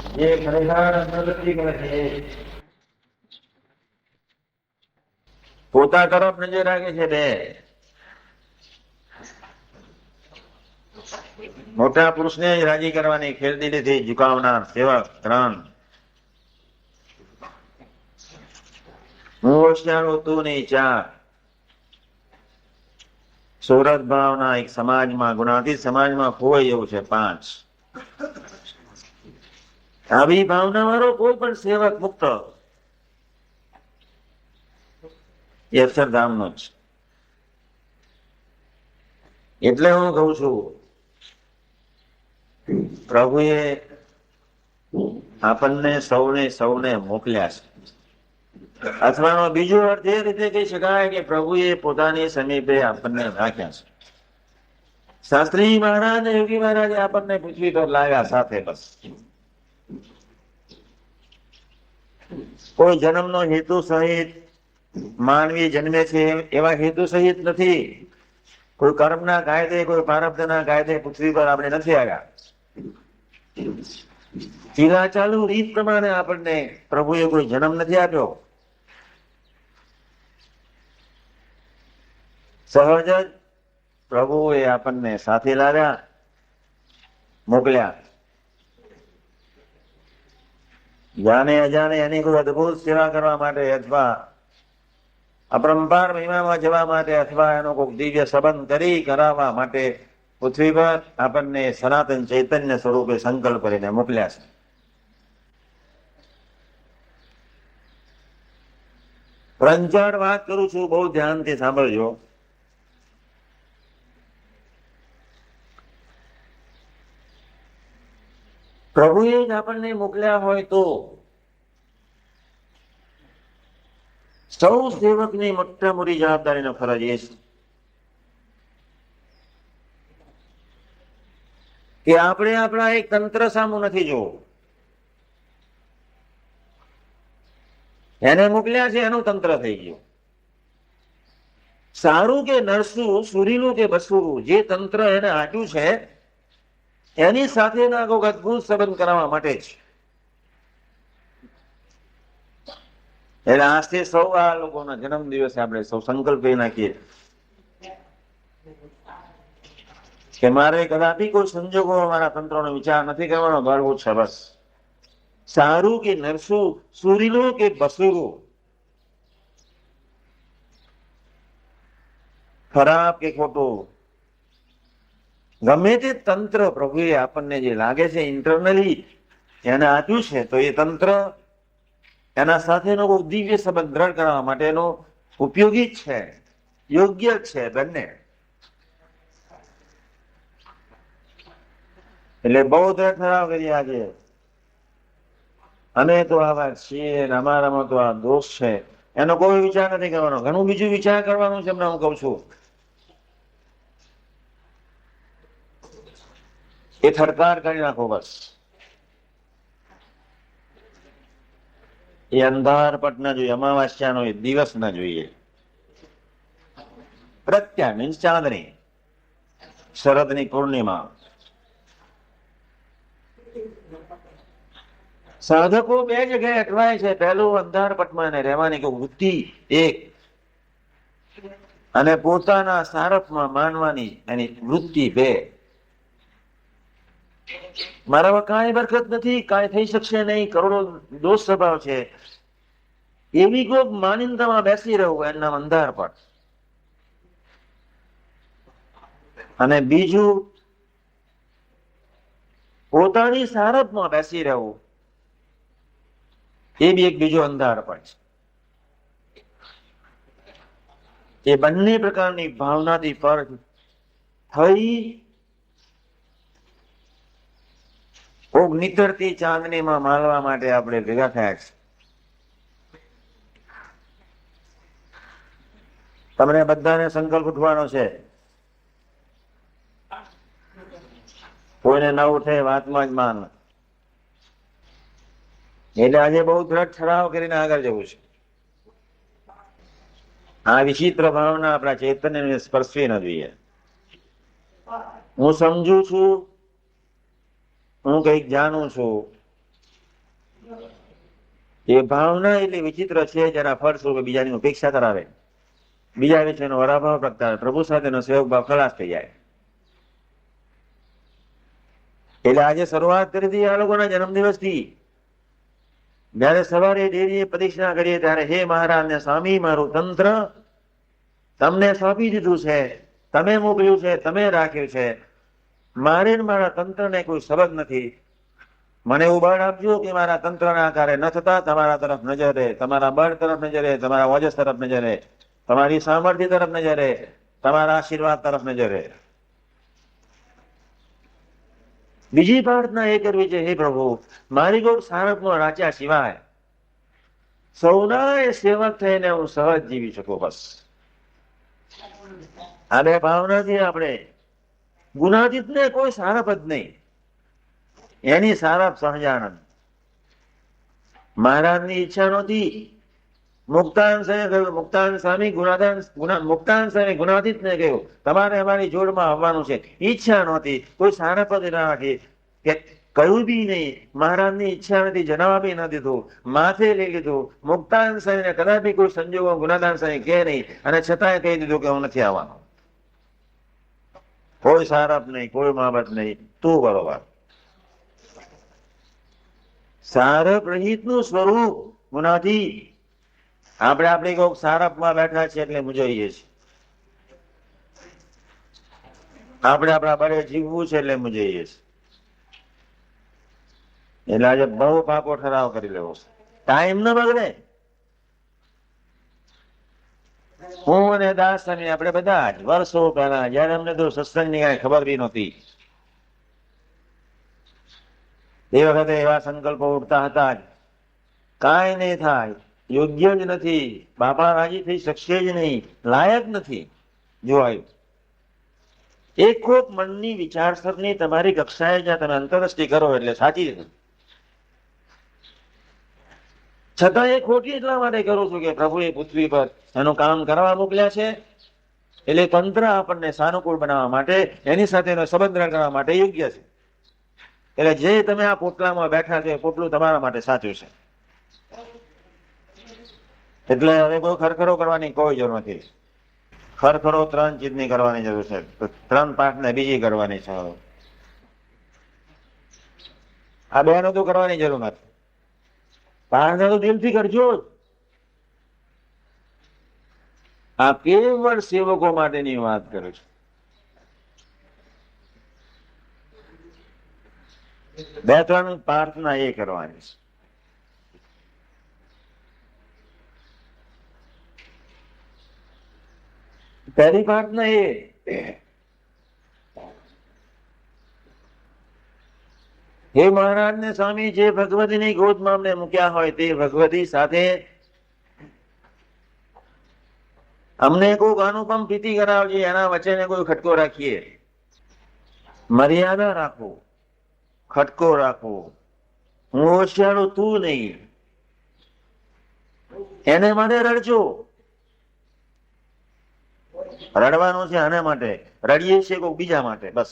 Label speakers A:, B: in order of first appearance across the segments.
A: જે ખરેખર પ્રગતિ કરે છે પોતા તરફ નજર રાખે છે બે મોટા પુરુષને રાજી કરવાની ખેલદિલીથી ઝુકાવનાર સેવક ત્રણ હું હોશિયાર તું નહીં ચાર સુરત ભાવના એક સમાજમાં ગુણાતીત સમાજમાં ખોવાઈ એવું છે પાંચ આવી ભાવના વાળો કોઈ પણ સેવક મુક્ત એ અક્ષરધામનો જ એટલે હું કઉ છું પ્રભુએ આપણને સૌને મોકલ્યા છે અથવા બીજો અર્થ એ રીતે કહી શકાય કે પ્રભુએ પોતાની સમીપે આપણને રાખ્યા છે શાસ્ત્રી મહારાજ યોગી મહારાજે આપણને પૃથ્વી પર લાવ્યા સાથે બસ કોઈ જન્મનો હેતુ સહિત માનવી જન્મે છે એવા હેતુ સહિત નથી કોઈ કર્મના કાયદે કોઈ પ્રારબ્ધના કાયદે પૃથ્વી પર આપણે નથી આવ્યા સીધા ચાલુ રીત પ્રમાણે આપણને પ્રભુએ કોઈ જન્મ નથી આપ્યો સહજ જ પ્રભુએ આપણને સાથે લાવ્યા મોકલ્યા જાણે અજાણે એની કોઈ અદભુત સેવા કરવા માટે અથવા અપરંપાર મહિમામાં જવા માટે અથવા એનો કોઈ દિવ્ય સંબંધ કરી કરાવવા માટે પૃથ્વી પર આપણને સનાતન ચૈતન્ય સ્વરૂપે સંકલ્પ કરીને મોકલ્યા છે ત્રણ ચાર વાત કરું છું બહુ ધ્યાનથી સાંભળજો પ્રભુએ જ આપણને મોકલ્યા હોય તો સૌ સેવકની મોટા મોટી જવાબદારીનો ફરજ એ છે કે આપણે આપણા એક તંત્ર સામું નથી જોવું એને મોકલ્યા છે એનું તંત્ર થઈ ગયું સારું કે નરસું સુરીલું કે બસુરું જે તંત્ર એને આપ્યું છે એની સાથેના કોઈ અદભુત સંબંધ કરાવવા માટે જ એટલે આજથી સૌ આ લોકોના જન્મ દિવસે આપણે સૌ સંકલ્પ એ નાખીએ કે મારે કદાપી કોઈ સંજોગો મારા તંત્રનો વિચાર નથી કરવાનો બળવું છે બસ સારું કે નરસું સુરીલું કે બસુરું ખરાબ કે ખોટું ગમે તે તંત્ર પ્રભુએ આપણને જે લાગે છે ઇન્ટરનલી એને આપ્યું છે તો એ તંત્ર એના સાથેનો કોઈ દિવ્ય સંબંધ દ્રઢ કરવા માટેનો ઉપયોગી છે યોગ્ય છે બંને એટલે બહુ દ્રઢ ઠરાવ કરી આજે અમે તો આવા છીએ અમારામાં તો આ દોષ છે એનો કોઈ વિચાર નથી કરવાનો ઘણું બીજું વિચાર કરવાનું છે એમને હું કઉ છું એ થરકાર કરી નાખો બસ એ અંધારપટ ના જોઈએ અમાવાસ્યાનો એ દિવસ ના જોઈએ પ્રત્યા મીન્સ ચાંદની શરદની પૂર્ણિમા સાધકો બે જગ્યાએ અટવાય છે પહેલું અંધારપટમાં એને રહેવાની વૃત્તિ એક અને પોતાના સારફમાં માનવાની એની વૃત્તિ બે મારામાં કાંઈ બરકત નથી કાંઈ થઈ શકશે નહીં કરોડો દોષ સ્વભાવ છે એવી કોઈ માનીતામાં બેસી રહું એના અંધારપટ અને બીજું પોતાની સારફમાં બેસી રહેવું એ બી એક બીજો અંધારપટ છે એ બંને પ્રકારની ભાવનાથી પર થઈ કોક નીતરતી ચાંદનીમાં માલવા માટે આપણે ભેગા થયા છે તમને બધાને સંકલ્પ ઉઠવાનો છે કોઈને ન ઉઠે વાતમાં જ માન એટલે આજે બહુ દ્રઢ ઠરાવ કરીને આગળ જવું છે આ વિચિત્ર ભાવના આપણા ચૈતન્યને સ્પર્શવી ન જોઈએ હું સમજુ છું હું કઈક જાણું છું એ ભાવના એટલી વિચિત્ર છે, જેના ફળ સ્વરૂપે બીજાની ઉપેક્ષા કરાવે, બીજા વિશેનો વરાભાવ પ્રગટાવે, પ્રભુ સાથેનો સેવક ભાવ ખલાસ થઈ જાય. એટલે આજે શરૂઆત કરી હતી આ લોકોના જન્મદિવસથી. જયારે સવારે ડેરીએ પ્રદક્ષિણા કરીએ ત્યારે હે મહારાજ ને સ્વામી, મારું તંત્ર તમને સોંપી દીધું છે, તમે મોકલ્યું છે, તમે રાખ્યું છે, મારે મારા તંત્રને કોઈ સંબંધ નથી. મને એવું બળ આપજો કે મારા તંત્રના આકારે ન થતા તમારા તરફ નજર રહે, તમારા બળ તરફ નજર રહે, તમારા ઓજસ તરફ નજર રહે, તમારી સામર્થ્ય તરફ નજર રહે, તમારા આશીર્વાદ તરફ નજર રહે. બીજી પ્રાર્થના એ કરવી છે, હે પ્રભુ, મારી કોઈ સારથનો રાચા સિવાય સૌના એ સેવક થઈને હું સહજ જીવી શકું, બસ. આ બે ભાવનાથી આપણે ગુનાતીત ને કોઈ સારપ જ નહીં, એની સારપ સહજાનંદ. મહારાજની ઈચ્છા નહોતી. મુક્તાન સ્વામી કહ્યું, મુક્તાન સ્વામી મુક્તાન સ્વામી ગુણાતીત ને કહ્યું તમારે અમારી જોડમાં આવવાનું છે. ઈચ્છા નહોતી, કોઈ સારપ જ ના રાખી, કે કહ્યું બી નહીં, મહારાજની ઈચ્છા નથી, જણાવવા બી ન દીધું, માથે લઈ લીધું. મુક્તાન સ્વામીને કદાપી કોઈ સંજોગો ગુણાદાન સ્વામી કહે નહીં, અને છતાંય કહી દીધું કે હું નથી આવવાનો. કોઈ સારપ નહીં, કોઈ બાબત નહીં, તું બરોબર. સારપ રહિત નું સ્વરૂપ ગુનાથી. આપણે કોઈક સારપમાં બેઠા છે એટલે મૂંઝાઈએ છીએ, આપણે આપણા બળે જીવવું છે એટલે મૂંઝાઈએ છીએ. એટલે આજે બહુ પાકો ઠરાવ કરી લેવો છે, ટાઈમ ન બગડે. હું અને દાસ સ્વામી આપણે બધા જ વર્ષો પહેલા, જયારે અમને તો સત્સંગની કઈ ખબર બી નહોતી, એ વખતે એવા સંકલ્પો ઉઠતા હતા જ, કાંઈ નહીં થાય, યોગ્ય જ નથી, બાપા રાજી થઈ શકશે જ નહીં, લાયક નથી. જોવાયું એક કોક મનની વિચારસરણી તમારી કક્ષાએ જ્યાં તમે અંતરદૃષ્ટિ કરો એટલે સાચી છે. છતાં એ ખોટી એટલા માટે કરું છું કે પ્રભુએ પૃથ્વી પર એનું કામ કરવા મોકલ્યા છે, એટલે તંત્ર આપણને સાનુકૂળ બનાવવા માટે, એની સાથેનો સંબંધ કરવા માટે યોગ્ય છે. એટલે જે તમે આ પોટલામાં બેઠા છો, પોટલું તમારા માટે સાચું છે. એટલે હવે બહુ ખરખરો કરવાની કોઈ જરૂર નથી. ખરખરો 3 ચીજની કરવાની જરૂર છે, 3 પાઠ ને બીજી કરવાની છે. આ બેનો તો કરવાની જરૂર નથી, પાઠને તો દિલથી કરજો જ. આ કેવળ સેવકો માટેની વાત કરું છું. 2-3 પ્રાર્થના એ કરવાની છે. પહેલી પ્રાર્થના એ, હે મહારાજ ને સ્વામી, જે ભગવતીની ગોદમાં અમને મૂક્યા હોય તે ભગવતી સાથે અમને કોઈ અનુપમ પ્રીતિ કરાવજે, એના વચ્ચે કોઈ ખટકો રાખીએ. મર્યાદા રાખો, ખટકો રાખો. હું હોશિયારો, તું નહીં. એને માટે રડજો. રડવાનું છે આના માટે, રડીએ છીએ કોઈ બીજા માટે, બસ.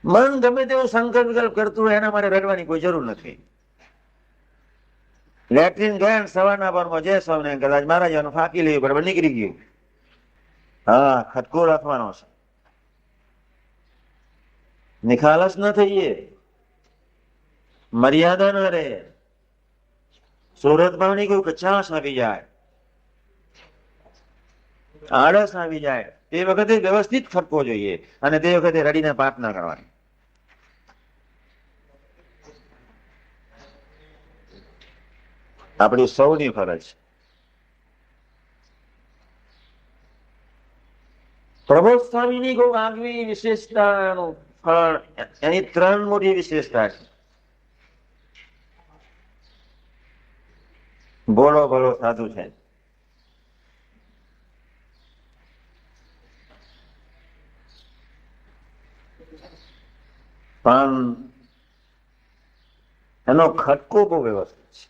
A: મન ગમે તેવો સંકલ્પ વિકલ્પ કરતું હોય એના માટે રડવાની કોઈ જરૂર નથી. લેટ્રિન ગયા સવારના પરમાં જય સ્વામી, કદાચ મહારાજ ફાંકી લેવી, બરાબર નીકળી ગયું. હા, ખટકો રાખવાનો છે. નિખાલસ ન થઈએ, મર્યાદા ન રહે. સુરત ભાવની કોઈ કચાશ આવી જાય, આળસ આવી જાય, તે વખતે વ્યવસ્થિત ખટકો જોઈએ, અને તે વખતે રડીને પ્રાર્થના કરવાની. આપણી સૌની ફરજ. પ્રબોધ સ્વામીની કોઈ આગવી વિશેષતાનું ફળ, એની 3 મોટી વિશેષતા છે. બોલો બોલો સાધુ છે. પણ એનો ખટકો બહુ વ્યવસ્થિત છે.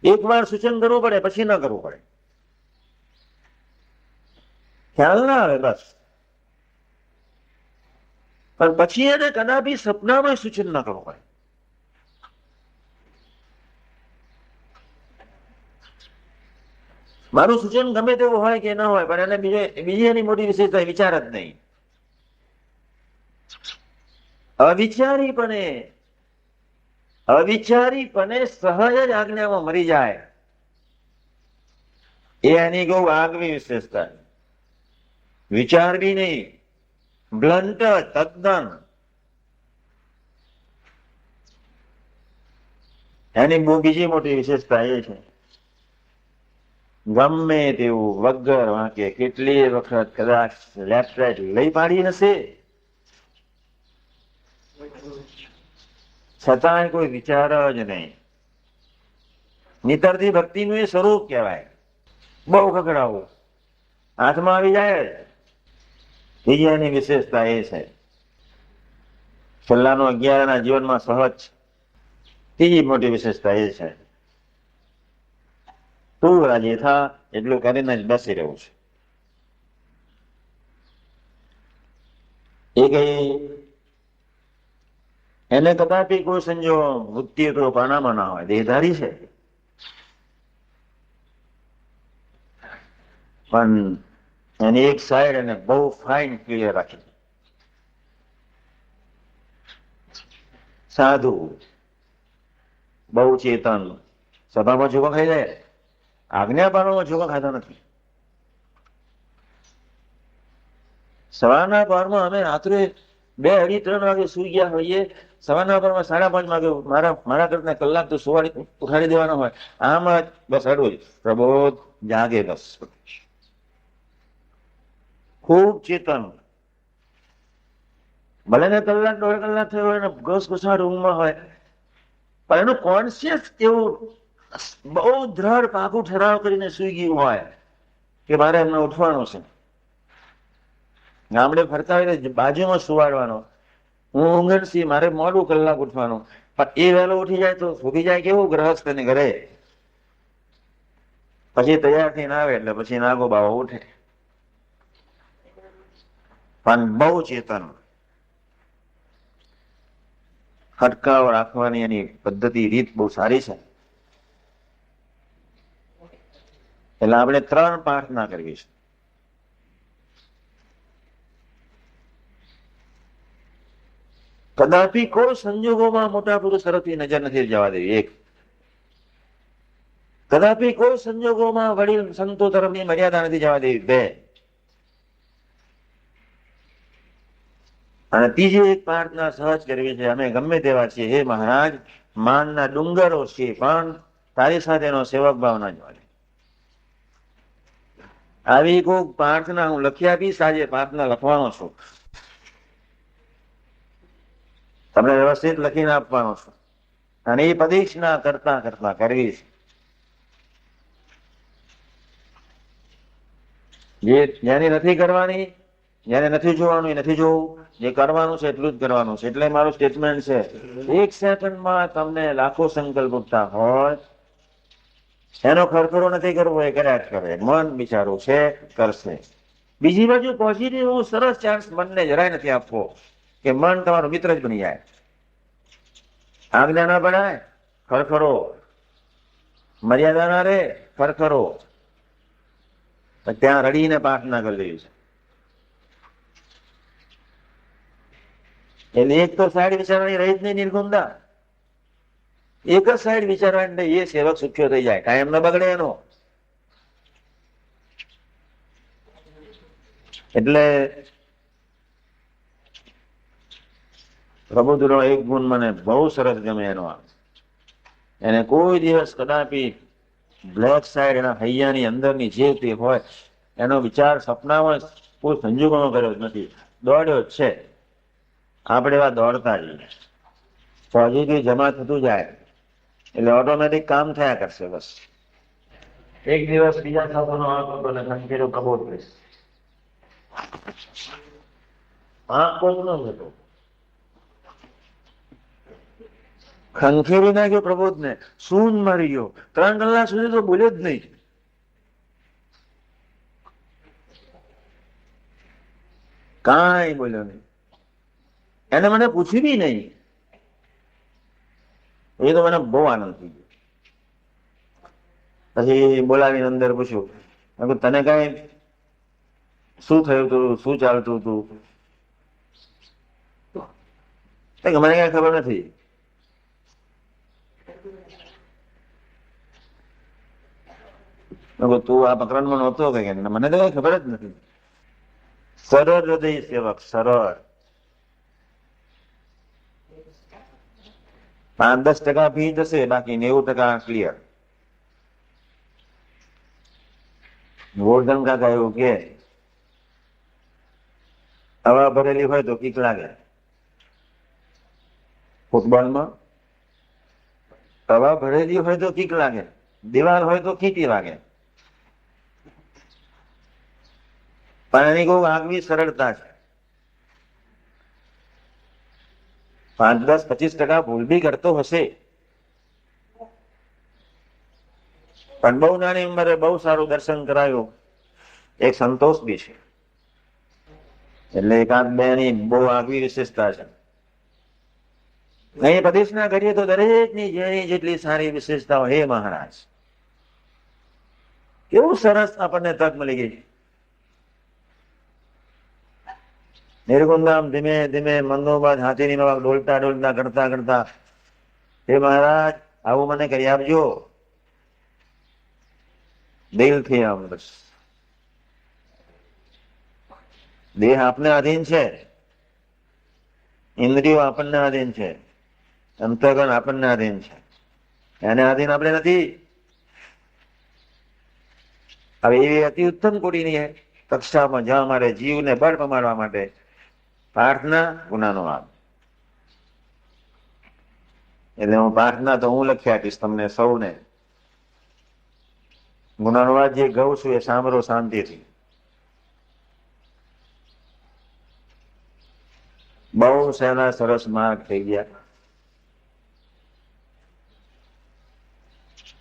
A: એક વાર સૂચન કરવું પડે, પછી ન કરવું પડે, ખ્યાલ ના આવે, બસ. પણ પછી એને કદાપી સપનામાં સૂચન ન કરવું પડે. મારું સૂચન ગમે તેવું હોય કે ન હોય, પણ એને બીજી એની મોટી વિશેષતા વિચાર જ નહીં. અવિચારીપણે સહજ જ આજ્ઞામાં મરી જાય, એ એની બહુ આગવી વિશેષતા. વિચાર બી નહીં, બ્લન્ટ, તદ્દન. એની બીજી મોટી વિશેષતા એ છે, ગમે તેવું વગર વાંકે કેટલી વખત કદાચ લેફ્ટ રાઈટ લઈ પાડી હશે, છતાંય કોઈ વિચાર જ નહીં. નિતરતી ભક્તિનું એ સ્વરૂપ કહેવાય. બહુ ખકડાવું હાથમાં આવી જાય. બીજી એની વિશેષતા એ છે, છેલ્લાનો 11 જીવનમાં સહજ. ત્રીજી મોટી વિશેષતા એ છે, તું રાજી થા એટલું કરીને જ બેસી રહેવું છે. એ કઈ એને કદાપી કોઈ સંજોગ વૃત્તિ તો પાનામાં ના હોય, દેહધારી છે, પણ એની એક સાઈડ એને બહુ ફાઇન ક્લિયર રાખી. સાધુ, બહુ ચેતન, સભામાં જોકો ખાઈ જાય, આજ્ઞાપાળોમાં જોકો ખાતા નથી. સવારના પરમાં અમે રાત્રે 2, 2:30, 3 વાગે સુઈ ગયા હોઈએ, સવારના પરમાં 5:30 વાગે મારા કરતા કલાક તો સુવાડી ઉઠાડી દેવાનો હોય. આમ જ બસ હડવું જ પ્રબોધ જાગે, બસ. ખૂબ ચેતન, ભલે ને કલાક 1.5 કલાક થયો હોય ને ઘસઘસાટ ઊંઘમાં હોય, પણ એનું કોન્શિયસ એવું બહુ દ્રઢ પાકું ઠરાવ કરીને સુઈ ગયું હોય કે મારે એમને ઉઠવાનું છે. ગામડે ફરતા હોય ને બાજુમાં સુવાડવાનો, હું ઊંઘણસી, મારે મોડું કલાક ઉઠવાનું, પણ એ વહેલો ઉઠી જાય તો ઉઠી જાય કેવું ગ્રહસ્થ ને ઘરે. પછી તૈયાર થઈને આવે એટલે પછી નાગો બાવો ઉઠે, પણ બહુ ચેતન. ખટકાવ રાખવાની એની પદ્ધતિ, રીત બહુ સારી છે. એટલે આપણે 3 પ્રાર્થના કરવી છે. કદાપી કોઈ સંજોગોમાં મોટા પુરુષ તરફથી નજર નથી જવા દેવી. 1, કદાપી કોઈ સંજોગોમાં વડીલ સંતો તરફની મર્યાદા નથી જવા દેવી. 2, અને ત્રીજી એક પ્રાર્થના સહજ કરવી છે, અમે ગમે તેવા છીએ, હે મહારાજ, માનના ડુંગરો છે, પણ તારી સાથેનો સેવક ભાવ ના જવા દે. આવી કોઈ પ્રાર્થના હું લખી આપીશ. આજે પ્રાર્થના લખવાનો છું, તમને વ્યવસ્થિત લખીને આપવાનો છું, અને એ પ્રદક્ષિણા કરતા કરતા કરવી છે. જેની નથી કરવાની, જેને નથી જોવાનું એ નથી જોવું, જે કરવાનું છે એટલું જ કરવાનું છે. એટલે મારું સ્ટેટમેન્ટ છે, 1 સેકન્ડમાં તમને લાખો સંકલ્પ ઉઠતા હોય, એનો ખરખરો નથી કરવો, એ કર્યા જ કરે. મન બિચારું છે, કરશે. બીજી બાજુ પોઝિટિવ સરસ ચાન્સ મનને જરાય નથી આપવો કે મન તમારો મિત્ર જ બની જાય. આજ્ઞા ના પડાય, ખરખરો. મર્યાદા ના રે, ખરખરો. ત્યાં રડીને પ્રાર્થના કરી દેવી છે. એટલે એક તો સાઈડ વિચારવાની રહી જ નહીં, નિર્ગુમતા. એક જ સાઈડ વિચારવાની, એ સેવક સુખ્યો થઈ જાય, ટાઈમ ન બગડે એનો. એટલે પ્રબુદ્ધનો એક ગુણ મને બહુ સરસ ગમે એનો. એને કોઈ દિવસ કદાપી બ્લેક સાઈડ એના હૈયાની અંદરની જે તે હોય એનો વિચાર સપનામાં કોઈ સંજોગોમાં કર્યો જ નથી. દોડ્યો જ છે. આપણે એવા દોડતા જઈએ, પોઝિટિવ જમા થતું જાય એટલે ઓટોમેટિક કામ થયા કરશે. બસ એક દિવસ બીજા સાથેનો ખંખેરો કબૂલ કરીશ. કોઈ ન હતો, ખંખેરી નાખ્યો પ્રબોધને, સૂન મારી ગયો. 3 કલાક સુધી તો બોલ્યો જ નહીં. કાંઈ બોલ્યો નહીં. એને મને પૂછ્યું બી નહીં. એ તો મને બહુ આનંદ થઈ ગયો. પછી બોલાવીને અંદર પૂછ્યું, તને કઈ શું થયું તું, શું ચાલતું તું? મને કઈ ખબર નથી. તું આ પ્રકરણમાં નહોતો કે? મને તો કઈ ખબર જ નથી. સરળ હૃદય સેવક, સરળ. 5-10% ફી જશે, બાકી 90% ક્લિયર. ગોરધન કાકા એવું કે હવા ભરેલી હોય તો કીક લાગે. ફૂટબોલમાં હવા ભરેલી હોય તો કીક લાગે, દિવાલ હોય તો ખીટી લાગે. પણ એની કોઈ આગવી સરળતા છે. 5-10-25% ભૂલ બી કરતો હશે, પણ બહુ નાની ઉંમરે બહુ સારું દર્શન કરાયું, એક સંતોષ બી છે. એટલે 1-2 ની બહુ આગવી વિશેષતા છે. અહીં પ્રતિષ્ઠા કરીએ તો દરેકની જેટલી સારી વિશેષતાઓ, હે મહારાજ, કેવું સરસ આપણને તક મળી ગઈ. નિર્ગુણધામ ધીમે ધીમે મંદોબાદ હાથીની નવાક ડોલતા ડોલતા કરતા કરતા, હે મહારાજ આવું મને કરી આપજો. દિલથી આમ બસ. દેહ આપને આધીન છે, ઇન્દ્રિયો આપણને આધીન છે, અંતઃકરણ આપણને આધીન છે, એને આધીન આપણે નથી. હવે એવી અતિ ઉત્તમ કોટીની કક્ષામાં જવા માટે, જીવને બળ પમાડવા માટે પ્રાર્થના ગુનાનો વાદ. એટલે હું પ્રાર્થના તો હું લખી આપીશ તમને સૌને. ગુનાનો વાદ જે ગઉં છું એ સાંભળો શાંતિથી. બહુ સહેલા સરસ માર્ગ થઈ ગયા.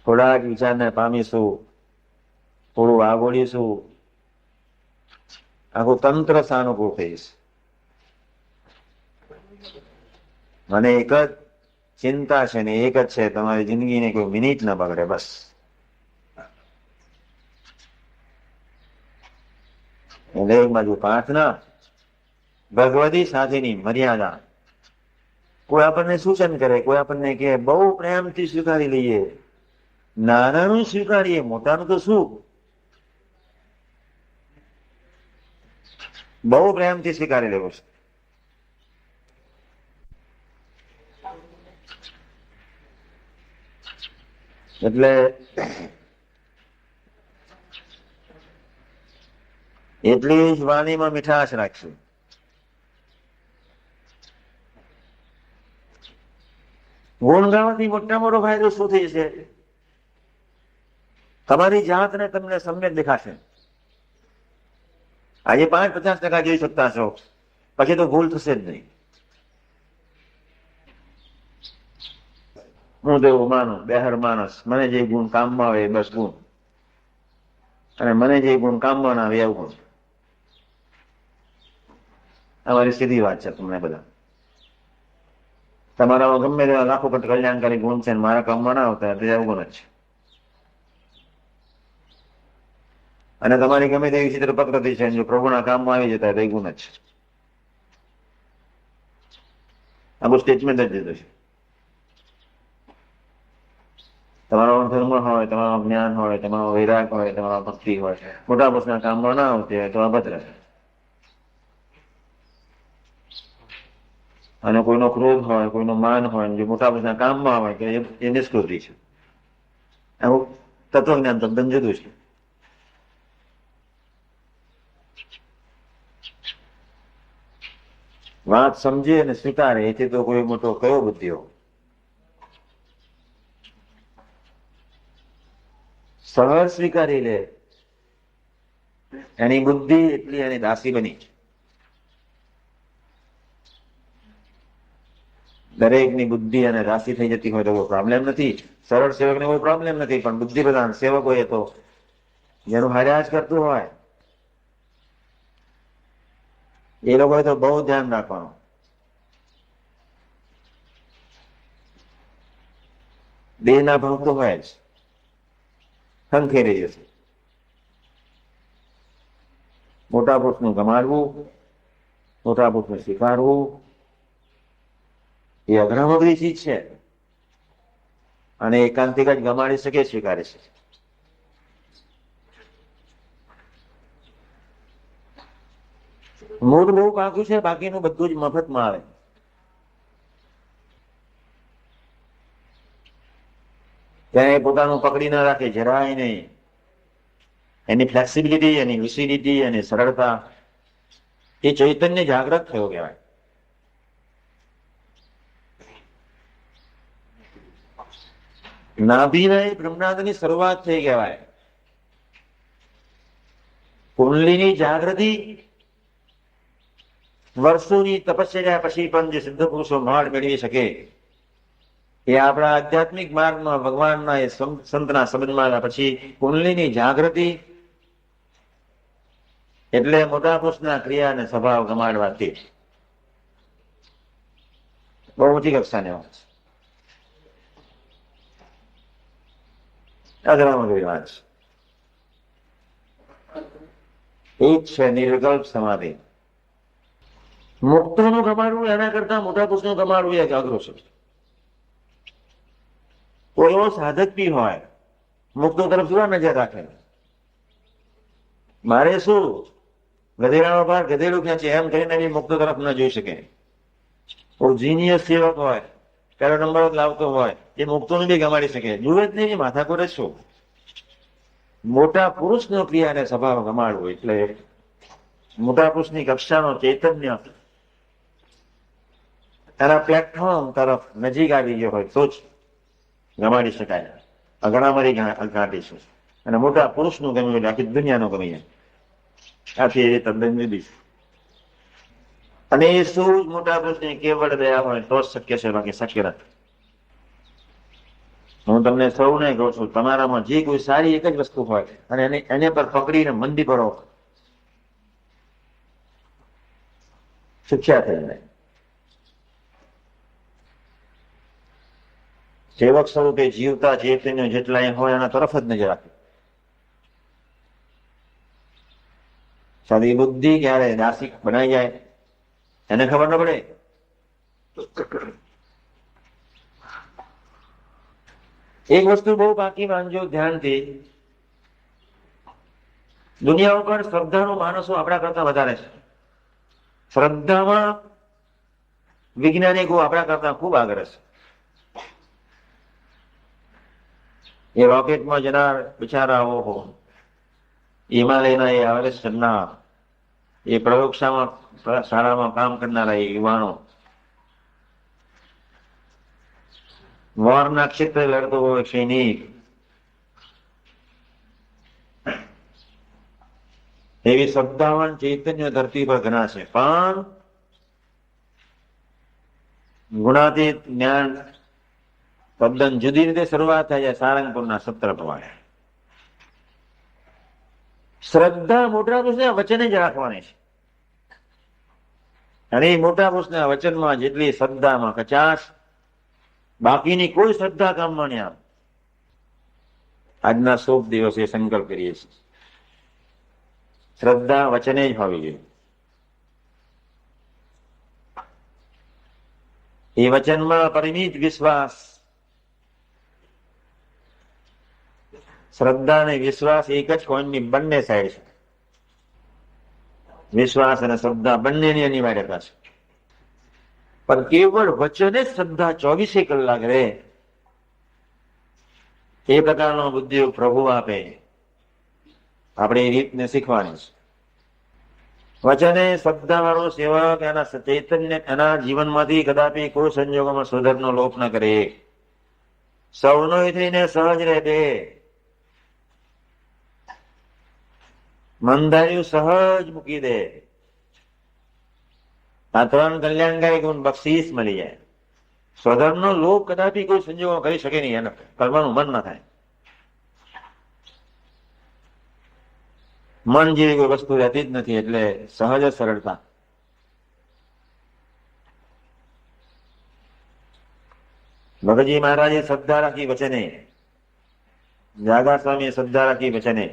A: થોડાક વિચારને પામીશું, થોડું આગોડીશું, આખું તંત્ર સાનુકૂળ થઈશ. મને એક જ ચિંતા છે ને એક જ છે, તમારી જિંદગીને કોઈ મિનિટ ન બગડે, બસ. એટલે એક બાજુ પ્રાર્થના, ભગવતી સાથેની મર્યાદા. કોઈ આપણને સૂચન કરે, કોઈ આપણને કે બહુ પ્રેમથી સ્વીકારી લઈએ. નાનાનું સ્વીકારીએ, મોટાનું તો શું. બહુ પ્રેમથી સ્વીકારી લેવું છે. એટલે એટલી જ વાણીમાં મીઠાશ રાખશું. ગુણ ગાવાથી મોટા મોટો ફાયદો શું થઈ છે? તમારી જાતને તમને સમ્યક દેખાશે. આજે 5-50% જોઈ શકતા છો, પછી તો ભૂલ થશે જ નહીં. હું તો એવું માનું, બેહર માણસ, મને જે ગુણ કામમાં આવે બસ ગુણ, અને મને જે ગુણ કામમાં ના આવે એવું ગુણ. અમારી સીધી વાત છે તમને બધા. તમારા ગમે તેવા લાખો કોટી કલ્યાણકારી ગુણ છે, મારા કામમાં ના આવતા તો એવું ગુણ જ છે. અને તમારી ગમે તેવી વિચિત્ર પ્રકૃતિ છે, જો પ્રભુના કામમાં આવી જતા તો એ ગુણ જ છે. આખું સ્ટેટમેન્ટ જ દીધું છે. તમારો ધર્મ હોય, તમારો જ્ઞાન હોય, તમારો વૈરાગ હોય, તમારો ભક્તિ હોય, મોટા પ્રશ્ન કામમાં ના આવતી હોય તો અભદ્ર છે. અને કોઈનો ક્રોધ હોય, કોઈનો માન હોય, જે મોટા પ્રશ્ન કામમાં આવે તો એ નિષ્કૃતિ છે. આવું તત્વજ્ઞાન તદ્દન જુદું છે. વાત સમજે અને સ્વીકારે એથી તો કોઈ મોટો કયો બુદ્ધિઓ. સહજ સ્વીકારી લે, એની બુદ્ધિ એટલી એની દાસી બની. દરેકની બુદ્ધિ અને દાસી થઈ જતી હોય તો કોઈ પ્રોબ્લેમ નથી. સરળ સેવકને કોઈ પ્રોબ્લેમ નથી, પણ બુદ્ધિ પ્રધાન સેવક હોય તો જેનું હાર્યા જ કરતું હોય એ લોકોએ તો બહુ ધ્યાન રાખવાનું. દેહના ભાવ તો હોય જ, ખંખેરી જશે. મોટા પુરુષનું ગમાડવું, મોટા પુરુષને સ્વીકારવું એ અઘરામઘરી ચીજ છે, અને એકાંતિક જ ગમાડી શકે, સ્વીકારી શકે. મૂળ બહુ કાકું છે, બાકીનું બધું જ મફતમાં આવે. ત્યાં એ પોતાનું પકડી ના રાખે, જરાય નહીં. એની ફ્લેક્સિબિલિટી, એની લુસિડિટી, એની સરળતા, એ ચૈતન્ય જાગ્રત થયો કહેવાય. નાભીના બ્રહ્મનાથની શરૂઆત થઈ કહેવાય. કુંડલીની જાગૃતિ વર્ષોની તપસ્યા પછી પણ જે સિદ્ધ પુરુષો માળ મેળવી શકે, એ આપણા આધ્યાત્મિક માર્ગમાં ભગવાનના એ સંતના સંબંધમાં પછી કુંડલીની જાગૃતિ એટલે મોટા પુરુષના ક્રિયા અને સ્વભાવ ગમાડવાથી બહુ ઊંચી કક્ષાની વાત છે. અઘરામઘરી વાત છે. એ જ છે નિર્વિકલ્પ સમાધિ. મુક્તોનું ગમાડવું એના કરતા મોટા પુરુષનું ગમાડવું એ અઘરું છે. કોઈ એવો સાધક બી હોય, મુક્તો તરફ શું નજર રાખે, મારે શું ગધેડાનો ભાર ગધેડું ક્યાં છે એમ કહીને બી મુક્તો તરફ ન જોઈ શકે. કોઈ જીનિયસ સેવક હોય, પહેલો નંબર જ લાવતો હોય, એ મુક્તોને બી ગમાડી શકે. જુએ જ નહીં, માથા કોરે શું. મોટા પુરુષનો ક્રિયા અને સ્વભાવ ગમાડવો એટલે મોટા પુરુષની કક્ષાનો ચૈતન્ય એના પ્લેટફોર્મ તરફ નજીક આવી ગયો હોય તો જ ગમાડી શકાય. અઘરામરી ઘાટી છે, અને મોટા પુરુષનું ગમ્યું એટલે આખી દુનિયાનું ગમી જાય. આથી એ તદ્દન જુદી છે. અને એ શું મોટા પુરુષની કેવળ દયા હોય તો જ શક્ય છે, બાકી શક્ય નથી. હું તમને સૌને કહું છું, તમારામાં જે કોઈ સારી એક જ વસ્તુ હોય અને એને પર પકડીને મંદી કરો, શિક્ષા થઈ જાય. સેવક સ્વરૂપે જીવતા ચૈતન્ય જેટલા હોય એના તરફ જ નજર રાખે. સાદી બુદ્ધિ ક્યારે નાસિક બનાવી જાય એને ખબર ન પડે. એક વસ્તુ બહુ બાકી માનજો ધ્યાનથી, દુનિયા ઉપર શ્રદ્ધાનું માણસો આપણા કરતા વધારે છે. શ્રદ્ધામાં વૈજ્ઞાનિકો આપણા કરતા ખૂબ આગળ છે. એ રોકેટમાં જનાર બિચારાઓ, હિમાલયના એ એવરેસ્ટ ચડનાર, એ પ્રયોગશાળામાં કામ કરનારા એ યુવાનો, વોરના ક્ષેત્રે લડતો હોય સૈનિક, એવી શ્રદ્ધાવાન ચૈતન્ય ધરતી પર ઘણા છે. પણ ગુણાતીત જ્ઞાન તદ્દન જુદી રીતે શરૂઆત થાય છે સારંગપુરના સત્ર પ્રમાણે. શ્રદ્ધા મોટા પુરુષના વચને જ રાખવાની છે, અને એ મોટા પુરુષના વચનમાં જેટલી શ્રદ્ધામાં કચાશ, બાકીની કોઈ શ્રદ્ધા કામમાં નહીં આવે. આજના શુભ દિવસે સંકલ્પ કરીએ છીએ, શ્રદ્ધા વચને જ હોવી જોઈએ. એ વચનમાં પરિમિત વિશ્વાસ, શ્રદ્ધા અને વિશ્વાસ એક જ કોઈનની બંને સાઈડ છે. વિશ્વાસ અને શ્રદ્ધા બંનેની અનિવાર્યતા છે. પણ કેવળ વચને શ્રદ્ધા 24 કલાક રહે એ પ્રકારનો બુદ્ધિ પ્રભુ આપે, આપણે એ રીતને શીખવાની છે. વચને શ્રદ્ધા વાળો સેવક એના ચૈતન્ય એના જીવનમાંથી કદાપી કોઈ સંજોગોમાં સુધરનો લોપ ન કરે. સૌનો થઈને સહજ રહે, મંદાર્યું સહજ મૂકી દે. આ 3 કલ્યાણકારી ગુણ બક્ષીસ મળી જાય. સ્વધર્મનો લોપ કદાપી કોઈ સંજોગો કરી શકે નહીં, એને કરવાનું મન ના થાય. મન જેવી કોઈ વસ્તુ રહેતી જ નથી, એટલે સહજ સરળતા. ભગતજી મહારાજે શ્રદ્ધા રાખી વચને, જાગા સ્વામીએ શ્રદ્ધા રાખી વચને.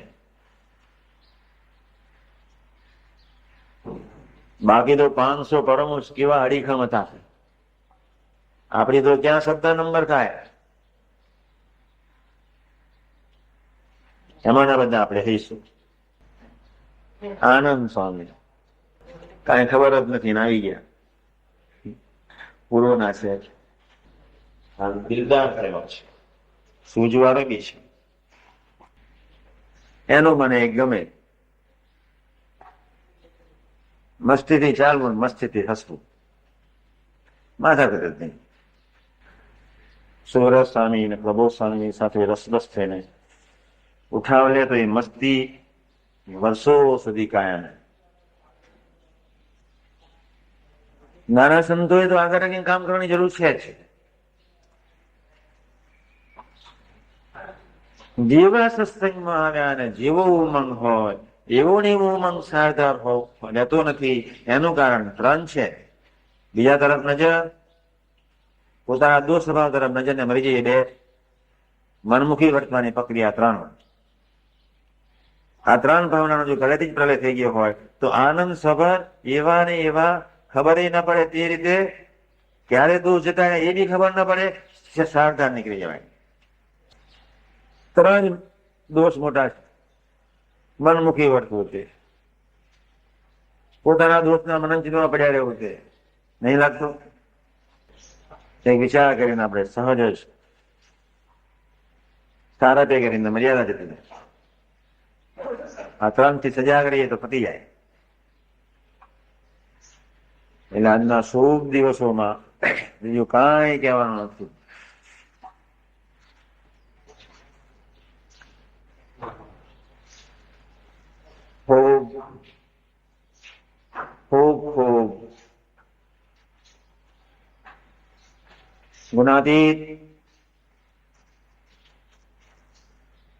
A: બાકી તો 500 પરમહંસ કેવા અડીખમ હતા. આપણી તો ક્યાં શ્રદ્ધા નંબર થાય. એમાંના બધા આપણે થઈશું. આનંદ સ્વામી કઈ ખબર જ નથી ને આવી ગયા. પૂર્વના છે, દિલદાર થયો છે, સૂઝવાળો બી છે. એનું મને એક ગમે, મસ્તીથી ચાલવું, મસ્તીથી હસવું, માથા કરે જ નહીં. સુરત સ્વામી ને પ્રભુ સ્વામી સાથે રસરસ થઈને ઉઠાવલે તો એ મસ્તી વર્ષો સુધી કાયમ. નાના સંતોએ તો આગળ કંઈ કામ કરવાની જરૂર છે જ. જેવા સત્સંગમાં આવ્યા અને જેવો ઉમંગ હોય એવો ને એવો ઉમંગ સારદાર રહેતો નથી. એનું કારણ 3 છે. બીજા તરફ નજર, પોતાના દોષ સ્વભાવ તરફ નજરને મરી જઈએ 2, મનમુખી વર્તવાની પ્રક્રિયા 3. આ 3 ભાવનાનો જો ઘરેથી જ પ્રલય થઈ ગયો હોય તો આનંદ સભર એવા ને એવા, ખબર ન પડે તે રીતે, ક્યારે દોષ જતા એ બી ખબર ન પડે, સારધાર નીકળી જવાય. 3 દોષ મોટા છે. મનમુખી વર્તવું છે, પોતાના દોષના મનન ચિંતનમાં પડ્યા રહેવું છે. નહીં લાગતું? કંઈક વિચાર કરીને આપણે સહજ જ સારા પે કરીને મર્યાદા જતી જાય. આ 3 થી સજા કરીએ તો પતી જાય. એટલે આજના શુભ દિવસોમાં બીજું કાંઈ કહેવાનું નથી. ખૂબ ખૂબ ખૂબ ગુણાતીત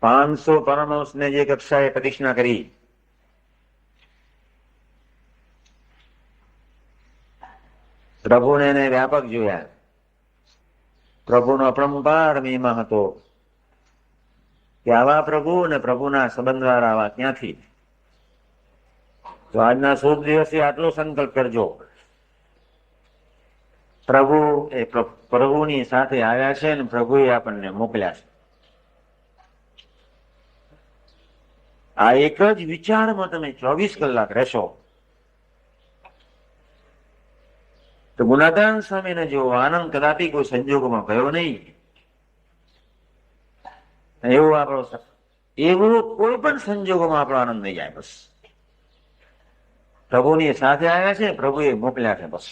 A: 500 પરમહંસને જે કક્ષાએ પ્રતિષ્ઠા કરી, પ્રભુને એને વ્યાપક જોયા. પ્રભુનો અપરંપાર મહિમા હતો કે આવા પ્રભુ અને પ્રભુના સંબંધવાળા આવા ક્યાંથી. તો આજના શુભ દિવસે આટલો સંકલ્પ કરજો, પ્રભુ એ પ્રભુની સાથે આવ્યા છે અને પ્રભુએ આપણને મોકલ્યા છે. આ એક જ વિચારમાં તમે 24 કલાક રહેશો તો ગુણાદાન સ્વામીને જેવો આનંદ કદાપી કોઈ સંજોગોમાં ગયો નહીં. એવો કોઈ પણ સંજોગોમાં આપણો આનંદ નહીં જાય. બસ પ્રભુની સાથે આવ્યા છે, પ્રભુએ મોકલ્યા છે. બસ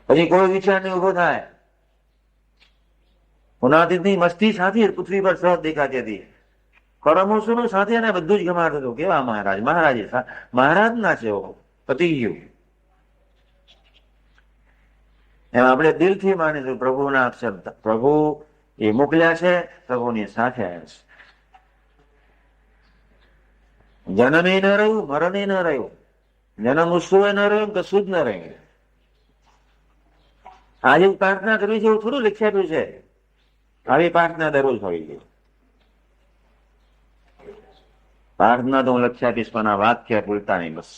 A: પછી કોઈ વિચાર નહીં ઉભો થાય. ગુણાતીતની મસ્તી સાથે પૃથ્વી પર સહજ દેખાતી હતી. પરમહંસોનું સાથે એને બધું જ ગમાડતું હતું. કેવા મહારાજ, મહારાજ ના છે, પતી ગયું. એમ આપણે દિલથી માનીશું પ્રભુના અક્ષર, પ્રભુ એ મોકલ્યા છે, પ્રભુની સાથે આવ્યા છે. જન્મે ન રહ્યું, મરણે ન રહ્યું, જન્મ ઉત્સવે ન રહ્યું, કશું જ ન રહ્યું. આજે પ્રાર્થના કરવી છે એવું થોડું લખી આપ્યું છે. આવી પ્રાર્થના દરરોજ હોવી જોઈએ. પ્રાર્થના તો હું લખી આપીશ, પણ આ વાક્ય ભૂલતા નહીં. બસ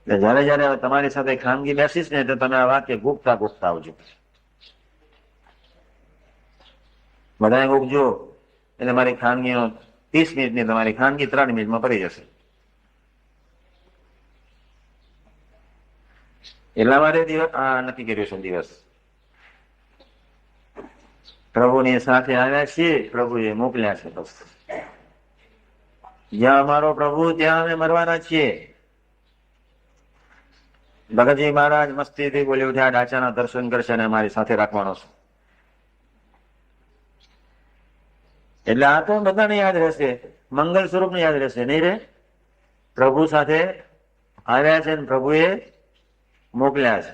A: જયારે જયારે તમારી સાથે ખાનગી બેસીશ ને તો તમે આ વાક્ય ગુપ્તા ગુપ્તા આવજો. બધાએ ગુપજો એટલે મારી ખાનગીનો 30 મિનિટની તમારી ખાનગી 3 મિનિટમાં પડી જશે. એટલા માટે દિવસ આ નક્કી કર્યો છે. દિવસ પ્રભુની સાથે આવ્યા છીએ, પ્રભુએ મોકલ્યા છે. બસ જ્યાં અમારો પ્રભુ ત્યાં અમે મરવાના છીએ. ભગતજી મહારાજ મસ્તીથી બોલી ઉઠ્યા, ડાચાના દર્શન કરશે અને અમારી સાથે રાખવાનો છે. એટલે આ તો બધાને યાદ રહેશે, મંગલ સ્વરૂપને યાદ રહેશે. નહીં રે? પ્રભુ સાથે આવ્યા છે અને પ્રભુએ મોકલ્યા છે.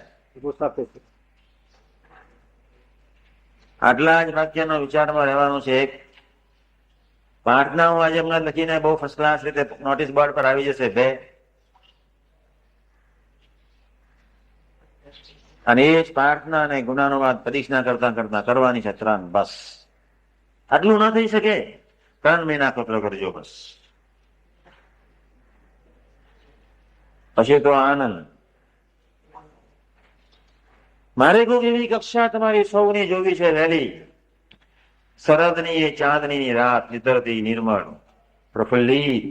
A: આટલા જ વાક્યનો વિચારમાં રહેવાનું છે. એક પ્રાર્થના હું આજે હમણાં લખીને બહુ ફર્સ્ટ ક્લાસ રીતે નોટિસ બોર્ડ પર આવી જશે. અને એ જ પ્રાર્થના અને ગુણાનુવાદ પરીક્ષા કરતા કરતા કરવાની છે 3 બસ. આટલું ના થઈ શકે 3 મહિના કપરો કરજો બસ, પછી તો આનંદ. મારે કોઈ એવી કક્ષા તમારી સૌની જોવી છે વહેલી. શરદની એ ચાંદની રાત નીતરતી નિર્મળ પ્રફુલ્લિત,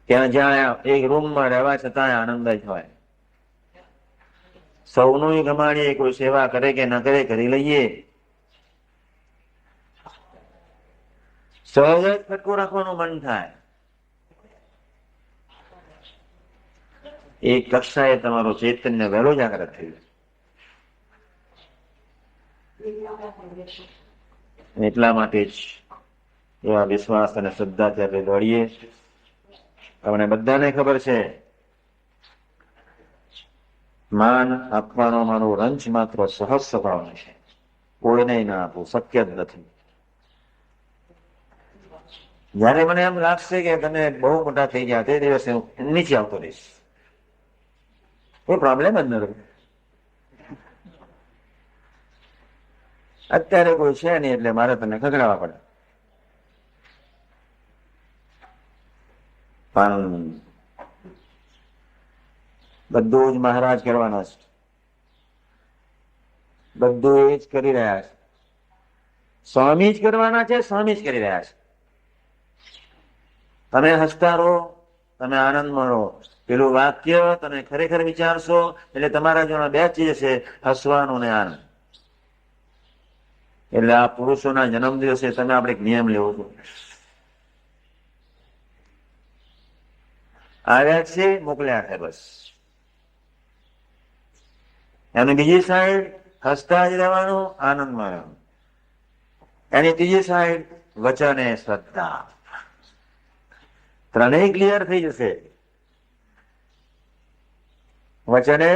A: ત્યાં જ્યાં એક રૂમમાં રહેવા છતાં આનંદ જ હોય. સૌનું ગમાડીએ, કોઈ સેવા કરે કે ન કરે કરી લઈએ. સહજ જ ફટકો રાખવાનું મન થાય. એક કક્ષાએ તમારો ચૈતન્ય વહેલો જાગૃત થયું. એટલા માટે જ એવા વિશ્વાસ અને શ્રદ્ધાથી આપણે દોડીએ. તમને બધાને ખબર છે, માન આપવાનો મારો રંચ માત્ર સહજ સ્વભાવનો છે, કોઈને ના આપવું શક્ય જ નથી. જયારે મને એમ લાગશે કે તમે બહુ મોટા થઈ ગયા, તે દિવસે હું નીચે આવતો રહીશ, કોઈ પ્રોબ્લેમ જ ન રહે. અત્યારે કોઈ છે નહીં એટલે મારે તને ખગડાવવા પડે. પણ બધું જ મહારાજ કરવાના છે, બધું એ જ કરી રહ્યા છે. સ્વામી જ કરવાના છે, સ્વામી જ કરી રહ્યા છે. તમે હસતા રહો, તમે આનંદમાં રહો. પેલું વાક્ય તમે ખરેખર વિચારશો એટલે તમારા જોડે 2 ચીજ છે, હસવાનું ને આનંદ. એટલે આ પુરુષોના જન્મ દિવસે તમે આપણે નિયમ લેવો છો. આવ્યા છે, મોકલ્યા છે બસ. એની બીજી સાઈડ હસતા જ રહેવાનું, આનંદમાં રહેવાનું. એની ત્રીજી સાઈડ વચન એ શ્રદ્ધા. 3 ક્લિયર થઈ જશે. વચને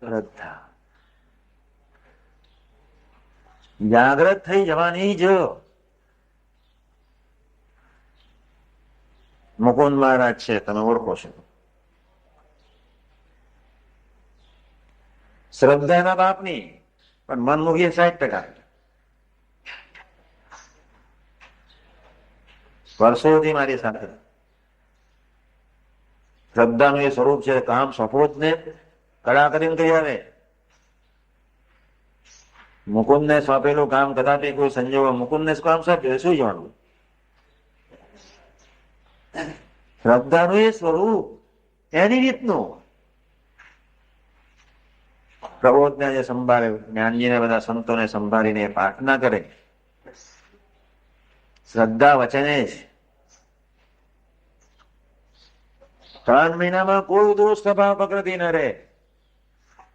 A: શ્રદ્ધા જાગ્રત થઈ જવાની જ. મુકુંદ મહારાજ છે, તમે ઓળખો છો, શ્રદ્ધાના બાપની, પણ મનમુખી 60%. વર્ષોથી મારી સાથે. શ્રદ્ધાનું એ સ્વરૂપ છે, કામ સોંપો જ ને કડા કરીને કરી આવે. મુકુંદને સોંપેલું કામ કદાપી કોઈ સંજોગો મુકુંદને કામ સોંપ્યું શું જાણવું. શ્રદ્ધાનું એ સ્વરૂપ એની રીતનું. પ્રબોધને જે સંભાળે, જ્ઞાનજીને બધા સંતોને સંભાળીને પ્રાર્થના કરે, શ્રદ્ધા વચને જ. 3 મહિનામાં કોઈ દોષ સ્વભાવ પ્રકૃતિ ન રહે.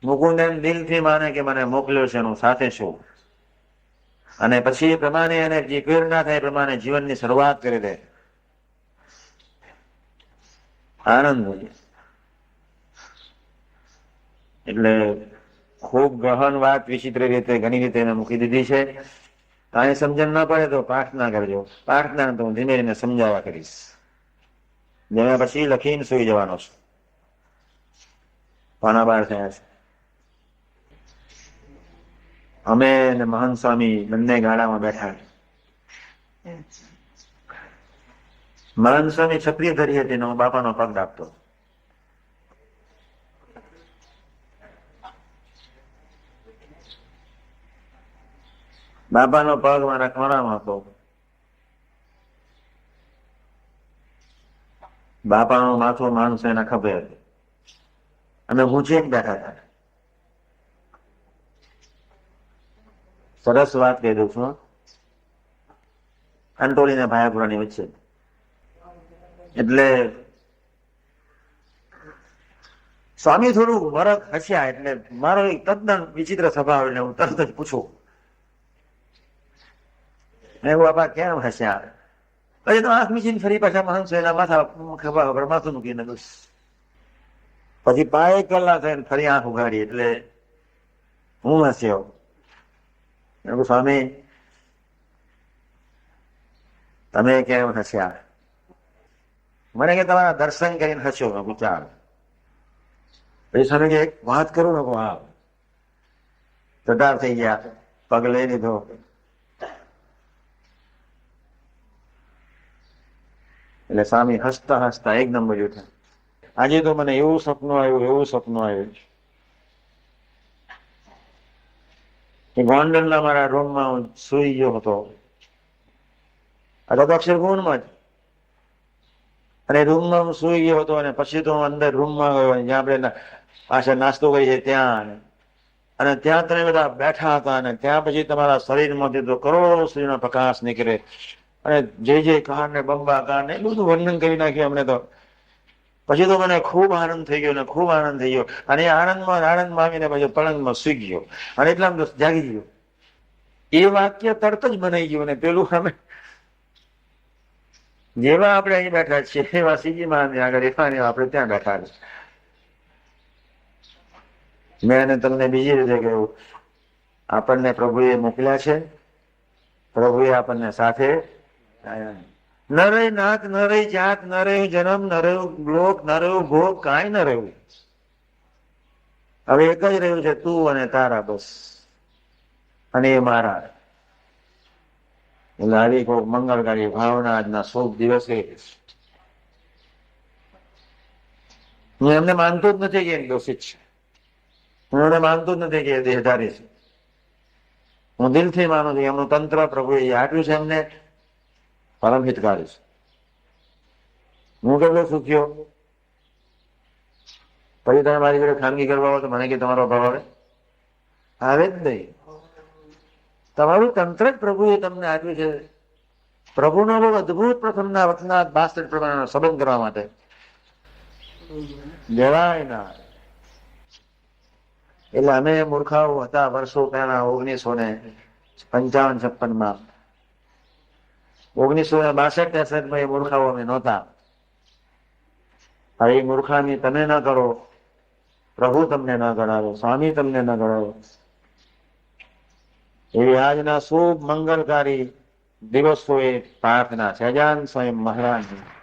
A: મુકુંદ એમ દિલથી માને કે મને મોકલ્યો છે, હું સાથે છું, અને પછી એ પ્રમાણે એને જે પ્રેરણા થાય એ પ્રમાણે જીવનની શરૂઆત કરી દે. આનંદ હોય. એટલે ખૂબ ગહન વાત વિચિત્ર રીતે ઘણી રીતે એને મૂકી દીધી છે. કાંઈ સમજણ ના પડે તો પ્રાર્થના કરજો. પ્રાર્થના તો હું ધીમે ધીમે સમજાવવા કરીશ. જેના પછી લખીને સુઈ જવાનો છે. પાના 12 થયા છે. અમે ને મહંત સ્વામી બંને ગાડામાં બેઠા. મહંત સ્વામી છત્રી ધરી હતી ને હું બાપાનો પગ દાબતો. બાપાનો પગ મારા ખોળામાં હતો. બાપાનું માથું માણસો એના ખભે હતું. અમે ઊંચે બેઠા હતા. સરસ વાત કહી દઉં છું. અંટોળી ને ભાયાપુરાની વચ્ચે. એટલે સ્વામી થોડું વરખ હસ્યા, એટલે મારો એક તદ્દન વિચિત્ર સ્વભાવ, એટલે હું તરત જ પૂછું, મેં બાપા કેમ હસ્યા? પછી તો આંખ મીચીને ફરી પાછા માણસો એના માથા ખભા પર માથું મૂકીને બસ. પછી 5 કલાક થઈને ફરી આંખ ઉઘાડી, એટલે હું હસ્યો. સ્વામી તમે કેમ હસ્યા? મને કે તમારા દર્શન કરીને હસ્યો. મેં કહ્યું ચાલ. પછી સ્વામી કે એક વાત કરું ને. હા. તૈયાર થઈ ગયા, પગ લઈ લીધો. એટલે સ્વામી હસતા હસતા એકદમ બધું થયું. આજે તો મને એવું સપનું આવ્યું કે ગોંડલના મારા રૂમમાં હું સુઈ ગયો હતો. આ તો અક્ષરકુંડમાં જ. અને રૂમમાં હું સુઈ ગયો હતો અને પછી તો હું અંદર રૂમમાં ગયો જ્યાં આપણે પાછળ નાસ્તો કરીએ ત્યાં. અને ત્યાં તમે બધા બેઠા હતા અને ત્યાં પછી તમારા શરીરમાંથી તો કરોડો સૂર્યનો પ્રકાશ નીકળે અને જે કાર ને બંબાકાર ને એટલું બધું વર્ણન કરી નાખ્યું અમને તો. પછી તો મને ખૂબ આનંદ થઈ ગયો ને ખૂબ આનંદ થઈ ગયો. અને આનંદમાં આવીને પછી પલંગમાં સૂઈ ગયો અને એટલામાં તો જાગી ગયો. એ વાક્ય તરત જ બનાવી ગયું. ને પેલું અમે જેવા આપણે અહીં બેઠા છીએ એવા સીજીમાં આગળ આપણે ત્યાં બેઠા છે. મેં તમને બીજી રીતે કહ્યું, આપણને પ્રભુએ મોકલ્યા છે, પ્રભુએ આપણને સાથે. ન રહી નાત, ન રહી જાત, ન રહ્યું જન્મ, ન રહ્યું લોક, ન રહ્યું ભોગ, કાંઈ ન રહ્યું. હવે એક જ રહ્યું છે, તું અને તારા, બસ. અને એ મારા. એટલે આવી કોઈ મંગળકારી ભાવના આજના શુભ દિવસે હું એમને માનતો જ નથી કે એ દોષિત છે. હું એમને માનતો જ નથી કે એ દેહધારી છે. હું દિલથી માનું છું એમનું તંત્ર પ્રભુએ આપ્યું છે એમને પરમ હિતકારી છે. હું કેટલો સુખ્યો. પછી તમે મારી જોડે ખાનગી કરવા આવો તો મને કે તમારો ભાવ આવે જ નહીં. તમારું તંત્ર જ પ્રભુએ તમને આપ્યું છે. પ્રભુનો બહુ અદભુત પ્રથમના વચના 62 પ્રમાણનો સંબંધ કરવા માટે જવાય ના. એટલે અમે મૂર્ખાઓ હતા વર્ષો પહેલા 1955-56 1962-63 એ મૂર્ખાઓ અમે નહોતા. હવે એ મૂર્ખામી તમે ન કરો, પ્રભુ તમને ન ગણાવે, સ્વામી તમને ન ગણાવે. એવી આજના શુભ મંગલકારી દિવસોએ પ્રાર્થના છે અજાન સ્વયં મહારાજની.